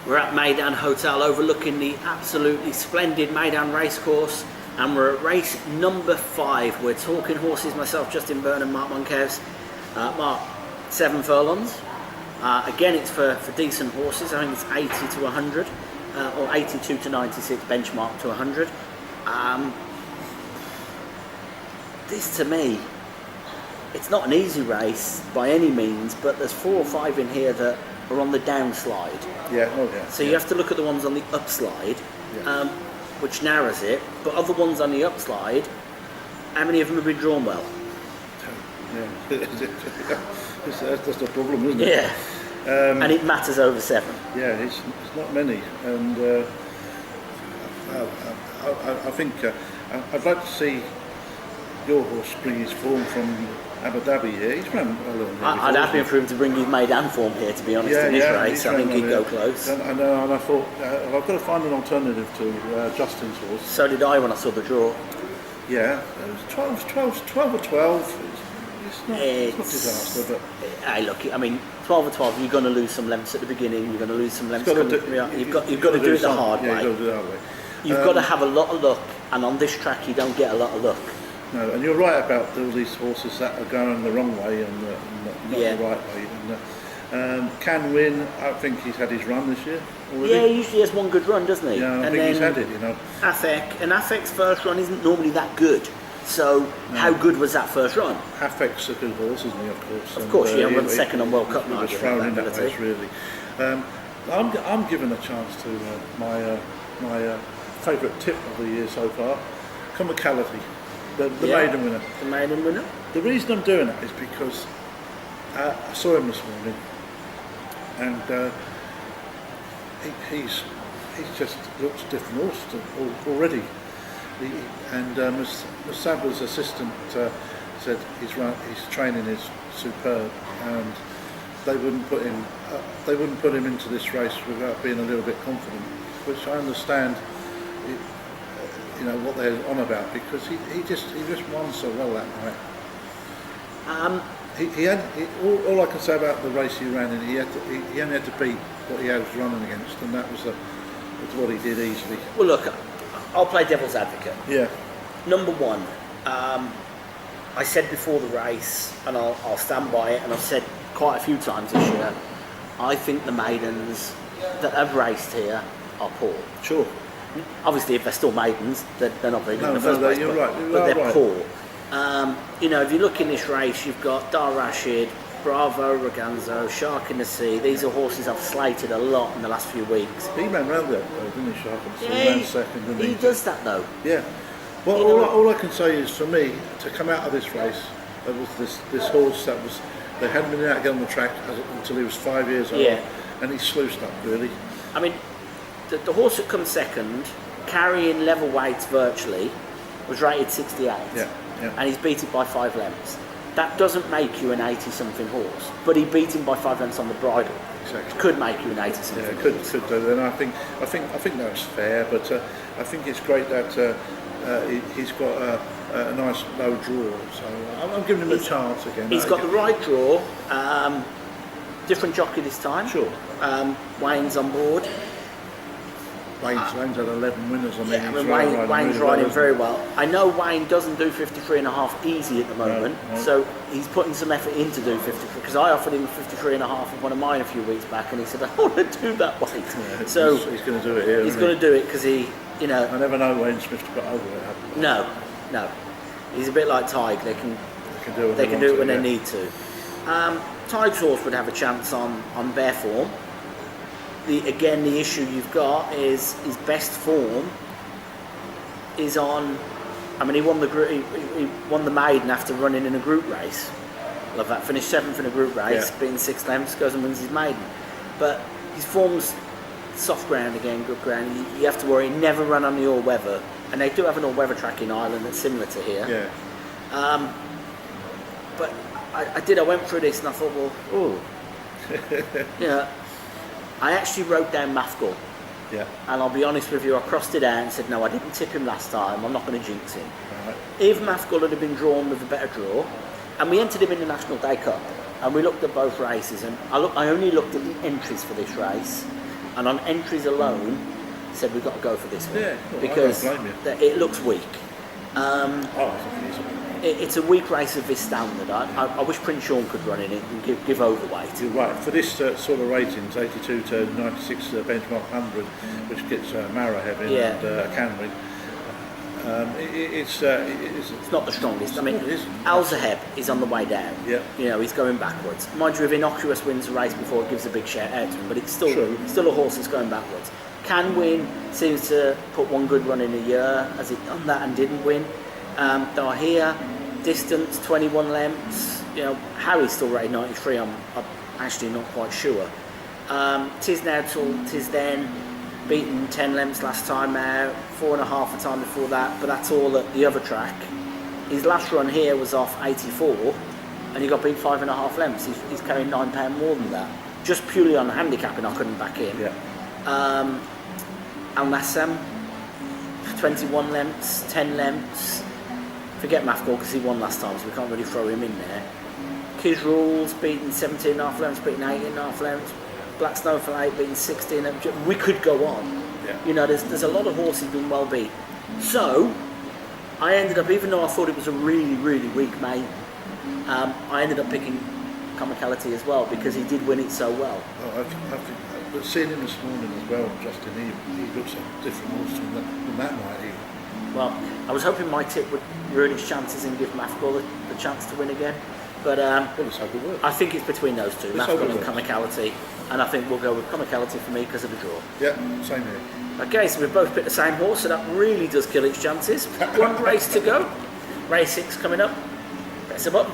We're at Meydan Hotel overlooking the absolutely splendid Meydan racecourse, and we're at race number 5. We're talking horses, myself, Justin Byrne and Mark Monkhouse. Mark, 7 furlongs. Again, it's for decent horses. I think it's 80 to 100, or 82 to 96, benchmark to 100. This, to me, it's not an easy race by any means, but there's 4 or 5 in here that are on the downslide. Yeah, oh yeah. So you have to look at the ones on the upslide, which narrows it. But other ones on the upslide, how many of them have been drawn well? Yeah, that's the problem, isn't it? Yeah. And it matters over 7. Yeah, it's not many, and I think I'd like to see your horse bring his form from Abu Dhabi here. He's run a little bit. I'd have been for him to bring his Meydan form here, to be honest, in this race. I think he'd go close. And I thought, I've got to find an alternative to Justin's horse. So did I when I saw the draw. Yeah, it was 12 or 12. It's not disaster, but... Hey, look, I mean, 12 or 12, you're going to lose some lengths at the beginning, you're going to lose some lengths coming through. You've got to do it the hard way. Yeah, you've got to do it the hard way. You've got to have a lot of luck, and on this track you don't get a lot of luck. No, and you're right about all these horses that are going the wrong way and not the right way. And can win. I think he's had his run this year already. Yeah, he usually has one good run, doesn't he? Yeah, I think he's had it, you know. Afek's first run isn't normally that good. So, how good was that first run? Afek's a good horse, isn't he, of course? Of course, yeah, won second on World Cup night. He was thrown in that race, really. I'm giving a chance to my favourite tip of the year so far, Comicality. The maiden winner. The maiden winner? The reason I'm doing it is because I saw him this morning, and he's just looks a different horse already. Musaba's assistant said his training is superb, and they wouldn't put him into this race without being a little bit confident, which I understand. You know what they're on about, because he just won so well that night. All I can say about the race he ran in, he only had to beat what he was running against, and that was what he did easily. Well, look, I'll play devil's advocate. Yeah. Number 1, I said before the race, and I'll stand by it, and I've said quite a few times this year, I think the maidens that have raced here are poor. Sure. Obviously, if they're still maidens, they're not very good in the first place. You're right. But they're poor. You know, if you look in this race, you've got Dar Rashid, Bravo, Raganzo, Shark in the Sea. These are horses I've slated a lot in the last few weeks. He ran round there, didn't he, Shark in the Sea? Yeah, he ran second, didn't he? He does that, though. Yeah. Well, all I can say is, for me, to come out of this race, there was this horse that was... They hadn't been out on the track until he was 5 years old. Yeah. And he sluiced up, really. I mean... The horse that comes second, carrying level weights virtually, was rated 68. Yeah. And he's beat it by 5 lengths. That doesn't make you an 80-something horse, but he beat him by 5 lengths on the bridle. Exactly. Could make you an 80-something horse. Could do. And I think that's fair. But I think it's great that he's got a nice low draw. So I'm giving him a chance again. He's got the right draw. Different jockey this time. Sure. Wayne's on board. Wayne's had 11 winners. Wayne's riding very well. I know Wayne doesn't do 53.5 easy at the moment, so he's putting some effort in to do 53, because I offered him 53.5 of one of mine a few weeks back, and he said, I want to do that weight. Yeah, so he's going to do it here. He's going to do it because he, you know... I never know Wayne Smith to put over it. No. He's a bit like Tig. They can do it when they need to. Tig's horse would have a chance on bare form. Again, the issue you've got is his best form is on. I mean, he won the maiden after running in a group race. Love that. Finished 7th in a group race, beating 6 lengths, goes and wins his maiden. But his form's soft ground again, good ground. You have to worry. He never run on the all-weather, and they do have an all-weather track in Ireland that's similar to here. Yeah. But I went through this and I thought, well, yeah. I actually wrote down Mafgul. Yeah. And I'll be honest with you, I crossed it out and said, no, I didn't tip him last time, I'm not going to jinx him. Right. If Mafgul had been drawn with a better draw, and we entered him in the National Day Cup, and we looked at both races, and I only looked at the entries for this race, and on entries alone, said we've got to go for this one. Yeah, well, because I don't blame it looks weak. I think it is. It's a weak race of this standard. I wish Prince Sean could run in it and give overweight. You're right. For this sort of ratings, 82 to 96 benchmark 100, which gets Marahev in and Canwy, it's not the strongest. I mean, it isn't. Al-Zaheb is on the way down. Yeah. You know, he's going backwards. Mind you, if Innocuous wins the race before, it gives a big shout out to him, but it's still a horse that's going backwards. Can win, seems to put one good run in a year, has it done that and didn't win. Here, distance 21 lengths. You know, Harry's still rated 93. I'm actually not quite sure. Tis now till tis then. Beaten 10 lengths last time out, 4.5 the time before that, but that's all at the other track. His last run here was off 84, and he got beat 5.5 lengths. He's carrying £9 more than that, just purely on handicapping. I couldn't back him. Yeah. Al Nassam, 21 lengths, 10 lengths. Forget Mafgor because he won last time, so we can't really throw him in there. Kiz Rules beaten 17.5 lengths, beaten 18.5 lengths. Black Snowfall 8 beaten 16. We could go on. Yeah. You know, there's a lot of horses being well beat. So I ended up, even though I thought it was a really, really weak May, I ended up picking Comicality as well because he did win it so well. Oh, I think but seeing him this morning as well, Justin, he looks a different horse than that night. Well, I was hoping my tip would ruin his chances and give Mafgor the chance to win again. But let's hope it works. I think it's between those two, Mafgor and Comicality, and I think we'll go with Comicality for me because of the draw. Yeah, same here. Okay, so we've both picked the same horse, so that really does kill its chances. One race to go. Race 6 coming up. Press the button.